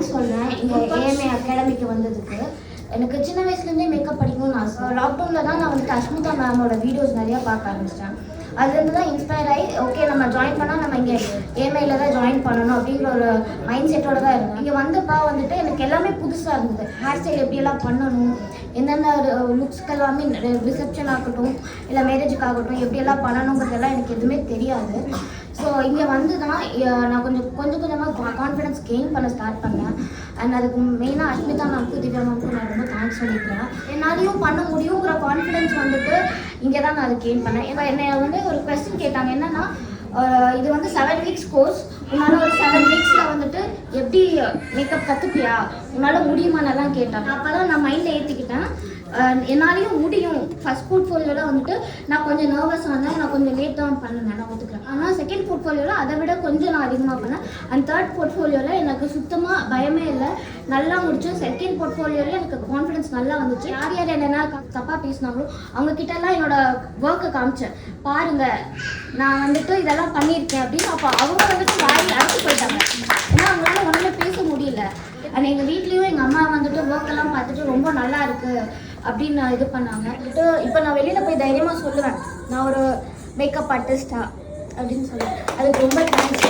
Thanks சொன்னேன் இங்கே AMA அகாடமிக்கு வந்ததுக்கு. எனக்கு சின்ன வயசுலேருந்தே மேக்கப் படிக்கணும்னு ஆசை. லாக்டவுனில் தான் நான் வந்துட்டு அஷ்மிதா மேமோட வீடியோஸ் நிறையா பார்க்க ஆரம்பிச்சிட்டேன். அதுலேருந்து தான் இன்ஸ்பயர் ஆகி ஓகே நம்ம ஜாயின் பண்ணால் நம்ம இங்கே ஏஎம்ஐயில் தான் ஜாயின் பண்ணணும் அப்படிங்கிற ஒரு மைண்ட் செட்டோட தான் இருந்தேன். இங்கே வந்தப்பா வந்துட்டு எனக்கு எல்லாமே புதுசாக இருந்தது. ஹேர் ஸ்டைல் எப்படியெல்லாம் பண்ணணும், எந்தெந்த லுக்ஸ்க்கு எல்லாமே ரிசப்ஷன் ஆகட்டும் இல்லை மேரேஜுக்கு ஆகட்டும் எப்படியெல்லாம் பண்ணணுங்கிறதெல்லாம் எனக்கு எதுவுமே தெரியாது. ஸோ இங்கே வந்து தான் நான் கொஞ்சமாக கான்ஃபிடன்ஸ் கெயின் பண்ண ஸ்டார்ட் பண்ணேன். அண்ட் அதுக்கு மெயினாக அஷ்மிதா மேம்க்கு திவ்யா மேம்க்கு நான் ரொம்ப தேங்க்ஸ் சொல்லிக்கிறேன். என்னாலையும் பண்ண முடியுங்கிற கான்ஃபிடன்ஸ் வந்துட்டு இங்கே தான் நான் அதை கெயின் பண்ணேன். ஏன்னா என்னை வந்து ஒரு கொஸ்டின் கேட்டாங்க, என்னென்னா இது வந்து 7 வீக்ஸ் கோர்ஸ், உன்னால் ஒரு 7 வீக்ஸில் வந்துட்டு எப்படி மேக்கப் கற்றுப்பியா, உன்னால் முடியுமானெல்லாம் கேட்டாங்க. அப்போ தான் நான் மைண்டில் ஏற்றிக்கிட்டேன் என்னாலையும் முடியும். ஃபஸ்ட் போர்ட்ஃபோலியோவில் வந்துட்டு நான் கொஞ்சம் நர்வஸாக இருந்தேன், நான் கொஞ்சம் லேட் தான் பண்ணேன், நான் ஒத்துக்கிறேன். ஆனால் செகண்ட் போர்ட்ஃபோலியோவில் அதை விட கொஞ்சம் நான் அதிகமாக பண்ணேன். அண்ட் தேர்ட் போர்ட்ஃபோலியோவில் எனக்கு சுத்தமாக பயமே இல்லை, நல்லா முடிச்சேன். செகண்ட் போர்ட்ஃபோலியோவில் எனக்கு கான்ஃபிடன்ஸ் நல்லா வந்துச்சு. யார் யார் என்னென்ன தப்பாக பேசினாங்களோ அவங்கக்கிட்டலாம் என்னோட ஒர்க்கை காமிச்சேன், பாருங்கள் நான் வந்துட்டு இதெல்லாம் பண்ணியிருக்கேன் அப்படின்னு. அப்போ அவங்க வந்துட்டு வாரி அழைச்சி போயிட்டாங்க, ஏன்னா அவங்களால ஒன்றுமே பேச முடியல. அண்ட் எங்கள் வீட்லேயும் எங்கள் அம்மா வந்துட்டு ஒர்க்கெல்லாம் பார்த்துட்டு ரொம்ப நல்லா இருக்குது அப்படின்னு இது பண்ணாங்க. இப்போ நான் வெளியில் போய் தைரியமாக சொல்லுவேன் நான் ஒரு மேக்கப் ஆர்டிஸ்டா அப்படின்னு சொல்லுவேன். அதுக்கு ரொம்ப தேங்க்ஸ்.